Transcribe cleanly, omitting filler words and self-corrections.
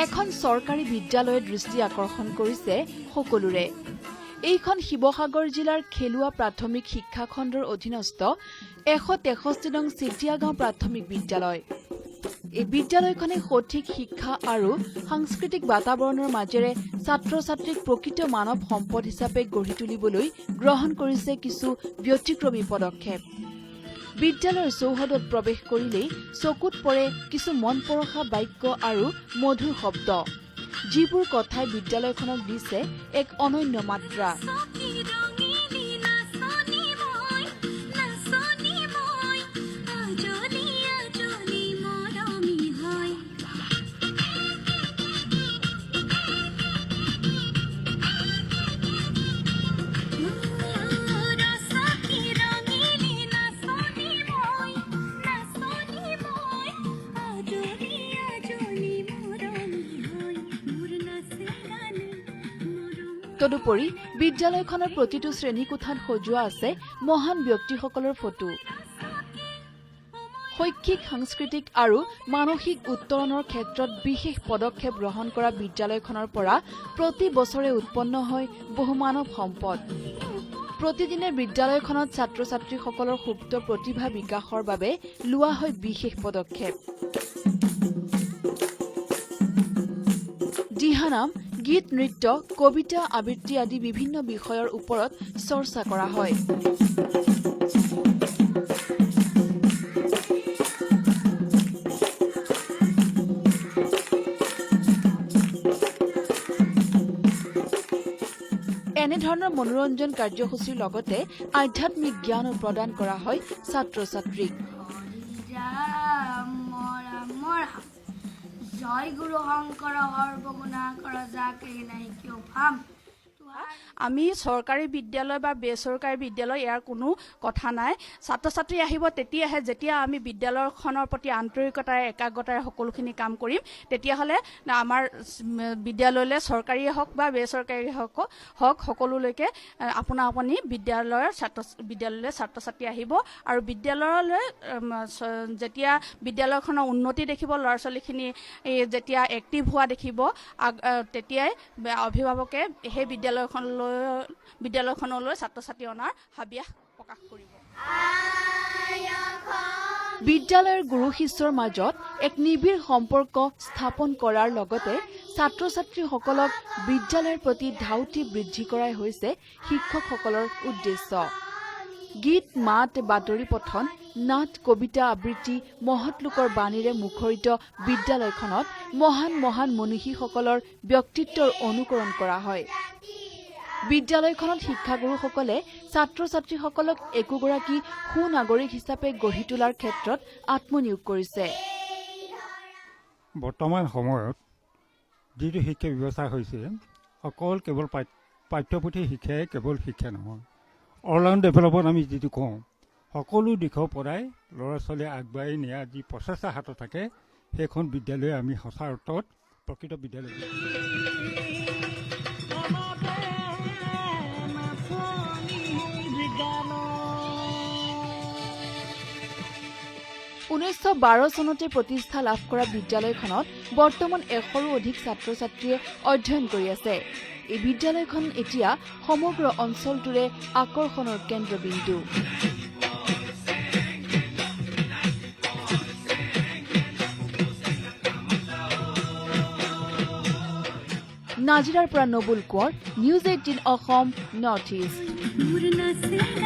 এখন চৰকাৰী বিদ্যালয়ে দৃষ্টি আকৰ্ষণ কৰিছে সকলোৰে। এইখন শিৱসাগৰ জিলাৰ খেলুৱা প্ৰাথমিক শিক্ষা খণ্ডৰ অধীনস্থ 163 নং চিটিয়াগাঁও প্ৰাথমিক বিদ্যালয়। এই বিদ্যালয়খনে সঠিক শিক্ষা আৰু সাংস্কৃতিক বাতাবৰণৰ মাজেৰে ছাত্ৰ-ছাত্ৰীক প্ৰকৃত মানৱ সম্পদ হিচাপে গঢ়ি তুলিবলৈ গ্ৰহণ কৰিছে কিছু ব্যতিক্ৰমী পদক্ষেপ। বিদ্যালয়ৰ চৌহদত প্ৰৱেশ কৰিলেই চকুত পৰে কিছু মনপৰসা বাক্য আৰু মধুৰ শব্দ, যিবোৰ কথাই বিদ্যালয়খনক দিছে এক অনন্য মাত্ৰা। তদুপৰি বিদ্যালয়খনৰ প্ৰতিটো শ্ৰেণীকোঠাত সজোৱা আছে মহান ব্যক্তিসকলৰ ফটো। শৈক্ষিক, সাংস্কৃতিক আৰু মানসিক উত্তৰণৰ ক্ষেত্ৰত বিশেষ পদক্ষেপ গ্ৰহণ কৰা বিদ্যালয়খনৰ পৰা প্ৰতি বছৰে উৎপন্ন হয় বহু মানৱ সম্পদ। প্ৰতিদিনে বিদ্যালয়খনত ছাত্ৰ-ছাত্ৰীসকলৰ সুপ্ত প্ৰতিভা বিকাশৰ বাবে লোৱা হয় বিশেষ পদক্ষেপ। দিহানাম, গীত, নৃত্য, কবিতা, আবৃত্তি আদি বিভিন্ন বিষয়ৰ ওপৰত চৰ্চা কৰা হয়। এনেধৰণৰ মনোৰঞ্জন কাৰ্যসূচীৰ লগতে আধ্যাত্মিক জ্ঞানো প্ৰদান কৰা হয় ছাত্ৰ-ছাত্ৰীক। জয় গুৰু শংকৰ সৰ্বগুণাকৰ যাকে নাই কিয় ভাম। আমি চৰকাৰী বিদ্যালয় বা বেচৰকাৰী বিদ্যালয় ইয়াৰ কোনো কথা নাই। ছাত্ৰ-ছাত্ৰী আহিব তেতিয়াহে, যেতিয়া আমি বিদ্যালয়খনৰ প্ৰতি আন্তৰিকতাৰে, একাগ্ৰতাৰে সকলোখিনি কাম কৰিম, তেতিয়াহ'লে আমাৰ বিদ্যালয়লৈ চৰকাৰীয়ে হওক বা বেচৰকাৰী হওক সকলোলৈকে আপোনা আপুনি বিদ্যালয়লৈ ছাত্ৰ-ছাত্ৰী আহিব। আৰু বিদ্যালয়লৈ যেতিয়া বিদ্যালয়খনৰ উন্নতি দেখিব, ল'ৰা ছোৱালীখিনি যেতিয়া এক্টিভ হোৱা দেখিব, তেতিয়াই অভিভাৱকে সেই বিদ্যালয়খনলৈ ছাত্ৰ-ছাত্ৰী অনাৰ হাবিয়াস প্ৰকাশ কৰিব। বিদ্যালয়ৰ গুৰু শিষ্যৰ মাজত এক নিবিড় সম্পৰ্ক স্থাপন কৰাৰ লগতে ছাত্ৰ-ছাত্ৰীসকলক বিদ্যালয়ৰ প্ৰতি ধাউতি বৃদ্ধি কৰাই হৈছে শিক্ষকসকলৰ উদ্দেশ্য। গীত, মাত, বাতৰি পঠন, নাট, কবিতা, আবৃত্তি, মহৎ লোকৰ বাণীৰে মুখৰিত বিদ্যালয়খনত মহান মহান মনীষীসকলৰ ব্যক্তিত্বৰ অনুকৰণ কৰা হয়। বিদ্যালয়খনত শিক্ষাগুৰুসকলে ছাত্ৰ-ছাত্ৰীসকলক একোগৰাকী সুনাগৰিক হিচাপে গঢ়ি তোলাৰ ক্ষেত্ৰত আত্মনিয়োগ কৰিছে। বৰ্তমান সময়ত যিটো শিক্ষা ব্যৱস্থা হৈছে, অকল কেৱল পাঠ্যপুথি শিক্ষাই কেৱল শিক্ষা নহয়, অলৰাউণ্ড ডেভেলপত আমি যিটো কওঁ, সকলো দিশৰ পৰাই ল'ৰা ছোৱালীয়ে আগবাঢ়ি নিয়া যি প্ৰচেষ্টা হাতত থাকে, সেইখন বিদ্যালয়ে আমি সঁচা অৰ্থত প্ৰকৃত বিদ্যালয়। 1912 চনতে প্ৰতিষ্ঠা লাভ কৰা বিদ্যালয়খনত বৰ্তমান 100ৰো অধিক ছাত্ৰ-ছাত্ৰীয়ে অধ্যয়ন কৰি আছে। এই বিদ্যালয়খন এতিয়া সমগ্ৰ অঞ্চলটোৰে আকৰ্ষণৰ কেন্দ্ৰবিন্দু। নাজিৰাৰ পৰা নবুল Konwar, news 18 Assam, north east.